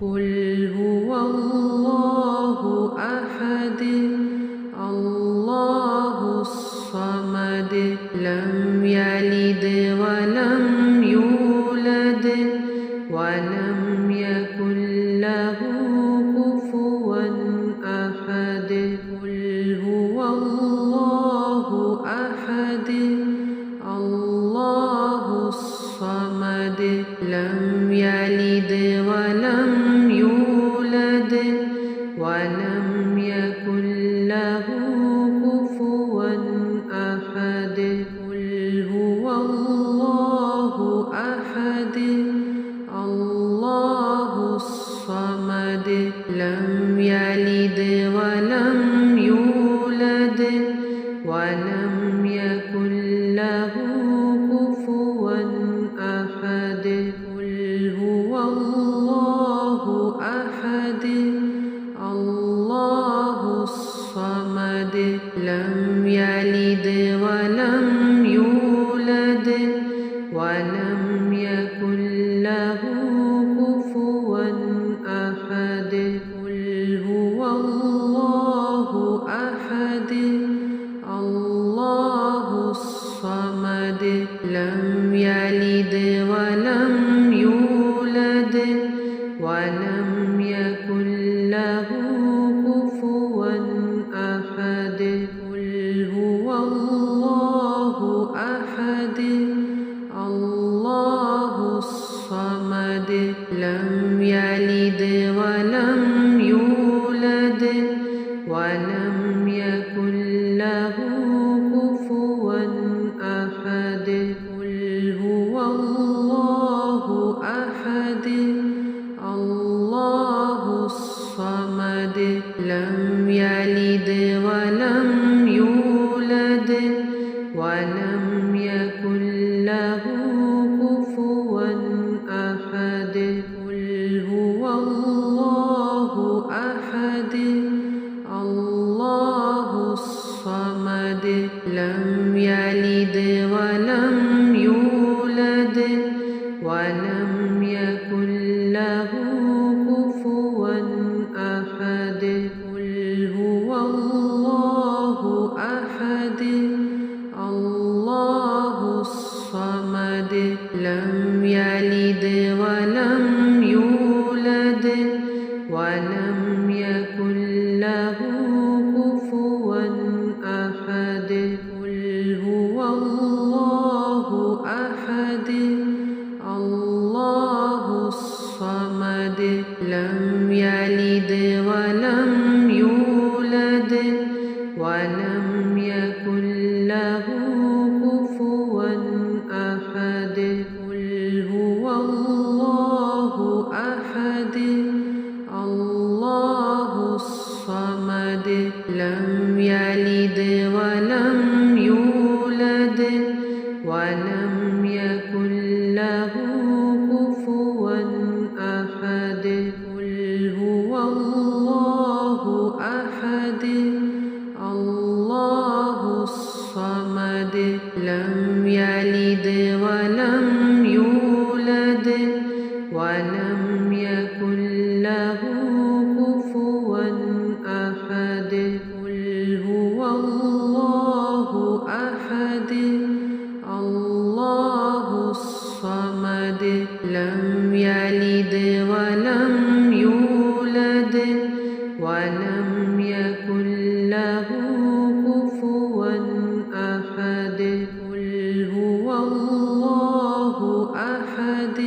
قل هو الله أحد الله الصمد لم يلد ولم يولد ولم يكن له كفوا أحد قل هو الله أحد الله الصمد لم يلد ولم يولد ولم يكن له كفوا أحد قل هو الله أحد الله الصمد لم يلد ولم يولد ولم يكن له كفوا أحد قل هو الله أحد الله الصمد لم يلد ولم يولد ولم يكن له كفوا أحد قل هو الله أحد الله الصمد لم يلد ولم يولد ولم يكن له كفوا أحد قل هو الله أحد الله الصمد لم يلد ولم يولد ولم يكن له كفوا أحد قل هو الله أحد الله الصمد لم يلد ولم يولد ولم يكن له كفوا أحد قل هو الله أحد الله الصمد لم يلد ولم يولد ولم يكن له كفوا أحد قل هو الله أحد الله الصمد لم يلد ولم يولد ولم يكن له كفوا أحد قل هو الله أحد الله الصمد لم يلد ولم يولد ولم يكن له كفوا أحد قل هو الله أحد الله الصمد لم يلد ولم يولد ولم يكن له كفوا أحد قل هو الله أحد الله الصمد لم يلد ولم يولد ولم يكن له كفوا أحد قل هو الله أحد الله الصمد لم يلد ولم يولد ولم يكن له كفوا أحد قل هو الله أحد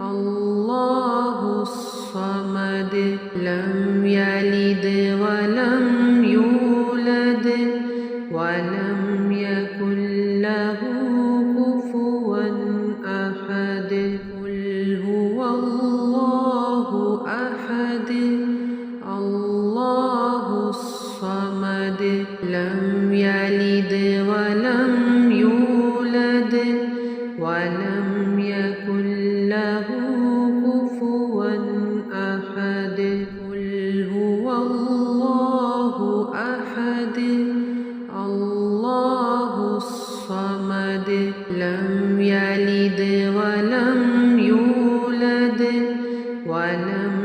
الله الصمد لم يلد ولم يولد ولم يكن له كفوا أحد قل هو الله أحد الله الصمد لم يلد ولم يولد ولم يكن له كفوا أحد قل هو الله أحد الله الصمد لم يلد ولم يولد ولم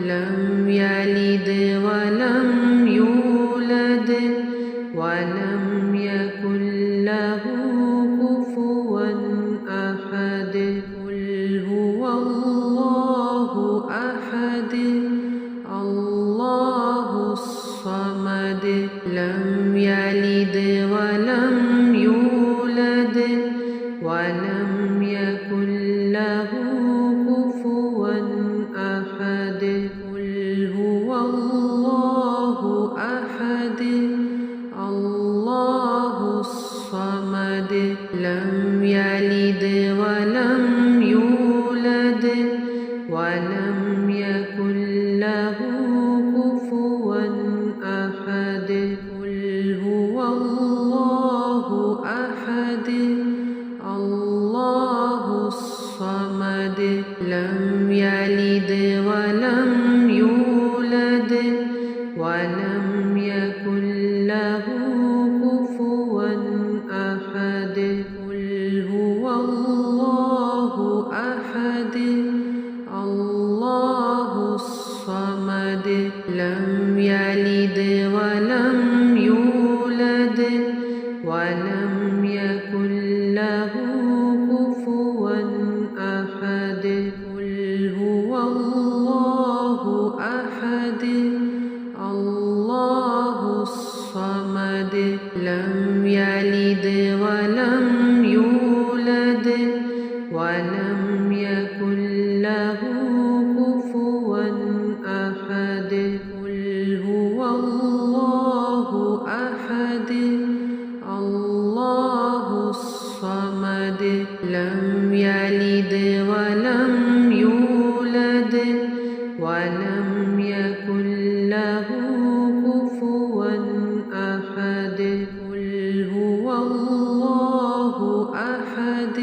لم يلد ولم يولد ولم يكن له كفوا أحد قل هو الله أحد الله الصمد لم يلد ولم يولد ولم يكن له كفوا أحد قل هو الله أحد الله الصمد لم يلد ولم يولد ولم يكن له كفوا أحد قل هو الله أحد الله الصمد لم يلد ولم يولد ولم يكن له كفوا أحد قل هو الله أحد الله الصمد لم يلد ولم يولد ولم يكن له كفوا أحد قل هو الله أحد الله الصمد لم يلد ولم يولد ولم يكن له كفوا أحد قل هو الله أحد الله الصمد لم يلد ولم يولد ولم يكن له كفوا أحد قل هو الله أحد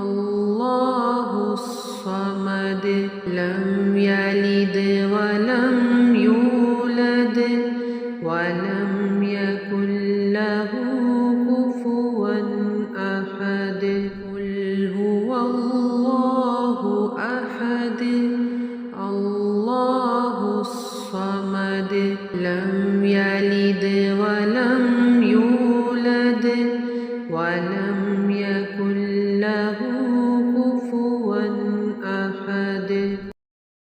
الله الصمد لم يلد ولم